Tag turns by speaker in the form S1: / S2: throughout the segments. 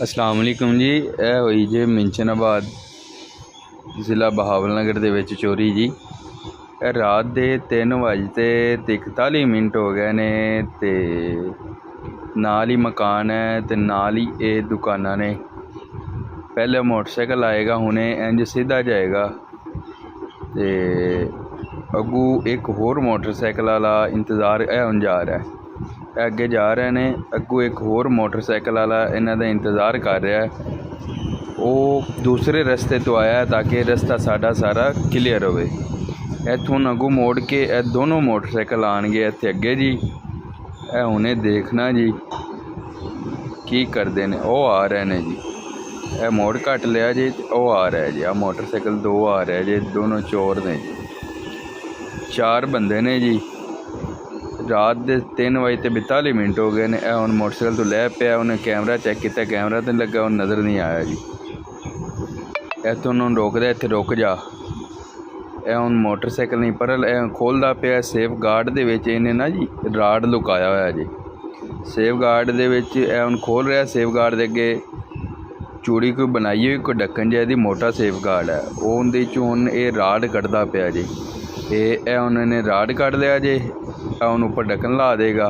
S1: अस्सलाम वालेकुम जी। यह हुई जे मिंचनाबाद ज़िला बहावलनगर दे विच चोरी जी। रात के 3:41 हो गए ने ते नाल ही मकान है ते नाल ही ये दुकानां ने। पहले मोटरसाइकिल आएगा, हुणे इंज सीधा जाएगा ते अगू एक होर मोटरसाइकिल वाला इंतज़ार हुण जा रहा है। अगे जा रहे ने, अगू एक होर मोटरसाइकिल वाला इन्हां दा इंतज़ार कर रहा है। वो दूसरे रस्ते तो आया ताकि रस्ता साडा सारा क्लीयर होवे। इत्थों अगू मोड़ के दोनों मोटरसाइकिल आएंगे इत्थे अगे जी। हुणे देखना जी की करते हैं। वो आ रहे ने जी, यह मोड़ कट लिया जी, वो आ रहा है जी। आ मोटरसाइकिल दो आ रहा है जी, दोनों चोर ने जी। 4 बंदे ने जी। रात के 3:42 हो गए ने। हुण मोटरसाइकिल तो लै पिया, उन्हें कैमरा चैक किया, कैमरा तो लगा, उन्हें नज़र नहीं आया जी। इत्थों उन्होंने रोकदा, इत्थे रुक जा। हुण मोटरसाइकिल नहीं पर खोलदा पिया। सेफ गार्ड दे विच इन्हें ना जी राड लुकाया होया जी। सेफ गार्ड दे विच हुण खोल रहा। सेफ गार्ड दे अगे चूड़ी कोई बनाई हुई, कोई ढक्कन जिहा दी मोटा सेफ गार्ड है। वो उहदे चों हुण ये राड कड्ढदा पिया जी। उन्होंने राड कढ़ लिया जे। हुण उपर ढक्कन ला देगा।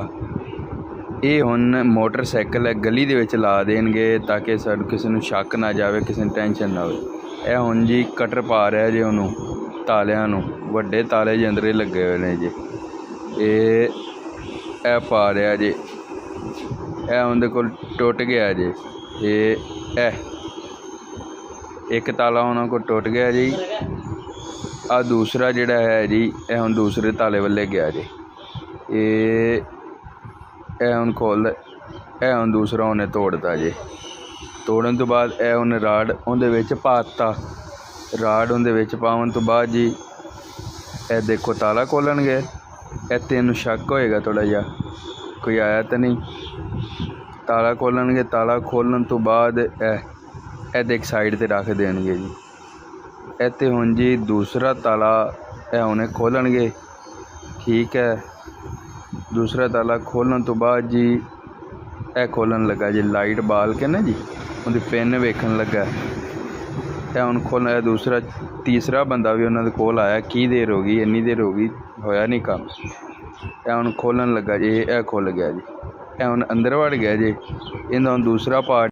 S1: ये हुण मोटरसाइकिल है गली दे विच ला देणगे ताकि सानूं किसी नूं शक ना जावे, किसी नूं टेंशन ना होवे। यह हुण जी कटर पा रहा जी उन्हों तालियां नूं। वड्डे ताले जी अंदर लगे हुए ने जी। ये पा रहा जी। उहदे कोल टुट गया जी। एक ताला उन्होंने को टुट गया जी। आ दूसरा जिहड़ा है जी, यह हुण दूसरे ताले वाले गया जी। ये हुण खोल, यह हुण दूसरा उन्हें तोड़ता जी। तोड़न तो बाद यह उन्हें राड उहदे विच पाता। राड उहदे विच पावन तो बाद जी यह देखो ताला खोलणगे। इत्थे इहनूं शक होएगा थोड़ा जिहा, कोई आया तो नहीं। ताला खोलणगे, ताला खोलन तो बाद एक साइड ते रख देणगे जी। इत्थे हुण जी दूसरा ताला हुणे खोलणगे, ठीक है। दूसरा ताला खोलन तो बाद जी खोलन लगा जी। लाइट बाल के ना जी उहदी पिन वेखन लगा। हुण खोल दूसरा तीसरा बंदा भी उन्होंने कोल आया। की देर हो गई, इन्नी देर हो गई, होया नहीं काम। हुण खोलन लगा जी। खुल गया जी। हुण अंदर वड़ गया जी। इहदा हुण दूसरा पार्ट